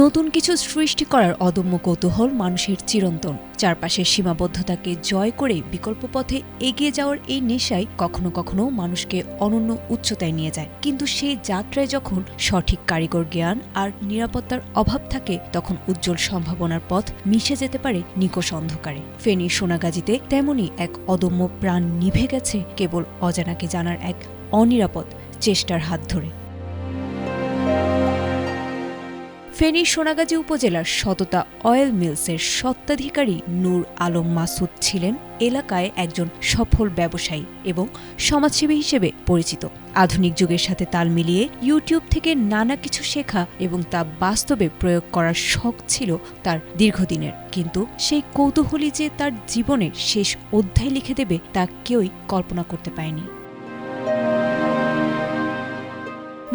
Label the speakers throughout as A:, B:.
A: নতুন কিছু সৃষ্টি করার অদম্য কৌতূহল মানুষের চিরন্তন। চারপাশের সীমাবদ্ধতাকে জয় করে বিকল্প পথে এগিয়ে যাওয়ার এই নেশাই কখনো কখনো মানুষকে অনন্য উচ্চতায় নিয়ে যায়। কিন্তু সেই যাত্রায় যখন সঠিক কারিগর জ্ঞান আর নিরাপত্তার অভাব থাকে, তখন উজ্জ্বল সম্ভাবনার পথ মিশে যেতে পারে নিকষ অন্ধকারে। ফেনীর সোনাগাজীতে তেমনই এক অদম্য প্রাণ নিভে গেছে কেবল অজানাকে জানার এক অনিরাপদ চেষ্টার হাত ধরে। ফেনীর সোনাগাজী উপজেলার সততা অয়েল মিলসের স্বত্বাধিকারী নূর আলম মাসুদ ছিলেন এলাকায় একজন সফল ব্যবসায়ী এবং সমাজসেবী হিসেবে পরিচিত। আধুনিক যুগের সাথে তাল মিলিয়ে ইউটিউব থেকে নানা কিছু শেখা এবং তা বাস্তবে প্রয়োগ করার শখ ছিল তার দীর্ঘদিনের। কিন্তু সেই কৌতূহলী যে তার জীবনের শেষ অধ্যায় লিখে দেবে তা কেউই কল্পনা করতে পারেনি।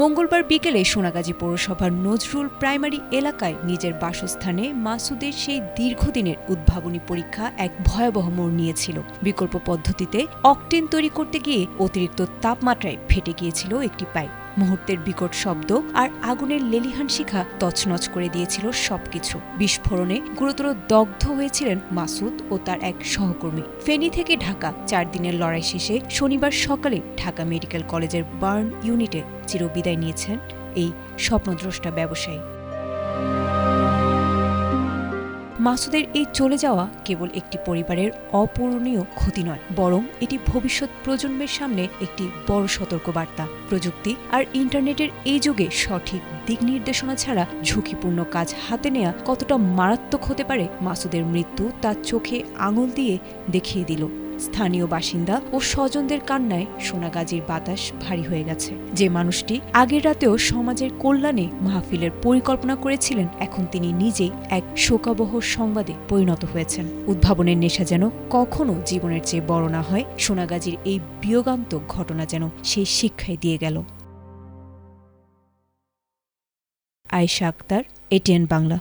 A: মঙ্গলবার বিকেলে সোনাগাজী পৌরসভার নজরুল প্রাইমারি এলাকায় নিজের বাসস্থানে মাসুদের সেই দীর্ঘদিনের উদ্ভাবনী পরীক্ষা এক ভয়াবহ মোড় নিয়েছিল। বিকল্প পদ্ধতিতে অকটেন তৈরি করতে গিয়ে অতিরিক্ত তাপমাত্রায় ফেটে গিয়েছিল একটি পাইপ। মুহূর্তের বিকট শব্দ আর আগুনের লেলিহান শিখা তছনছ করে দিয়েছিল সবকিছু। বিস্ফোরণে গুরুতর দগ্ধ হয়েছিলেন মাসুদ ও তার এক সহকর্মী। ফেনী থেকে ঢাকা 4 দিনের লড়াই শেষে শনিবার সকালে ঢাকা মেডিকেল কলেজের বার্ন ইউনিটে চিরবিদায় নিয়েছেন এই স্বপ্নদ্রষ্টা ব্যবসায়ী। মাসুদের এই চলে যাওয়া কেবল একটি পরিবারের অপূরণীয় ক্ষতি নয়, বরং এটি ভবিষ্যৎ প্রজন্মের সামনে একটি বড় সতর্কবার্তা। প্রযুক্তি আর ইন্টারনেটের এই যুগে সঠিক দিক নির্দেশনা ছাড়া ঝুঁকিপূর্ণ কাজ হাতে নেওয়া কতটা মারাত্মক হতে পারে, মাসুদের মৃত্যু তার চোখে আঙুল দিয়ে দেখিয়ে দিল। স্থানীয় বাসিন্দা ও স্বজনদের কান্নায় সোনাগাজীর বাতাস ভারী হয়ে গেছে। যে মানুষটি আগের রাতেও সমাজের কল্যাণে মাহফিলের পরিকল্পনা করেছিলেন, এখন তিনি নিজেই এক শোকাবহ সংবাদে পরিণত হয়েছেন। উদ্ভাবনের নেশা যেন কখনো জীবনের চেয়ে বড় না হয়, সোনাগাজীর এই বিয়োগান্তক ঘটনা যেন সেই শিক্ষাই দিয়ে গেল। আয়েশা আক্তার, এটিএন বাংলা।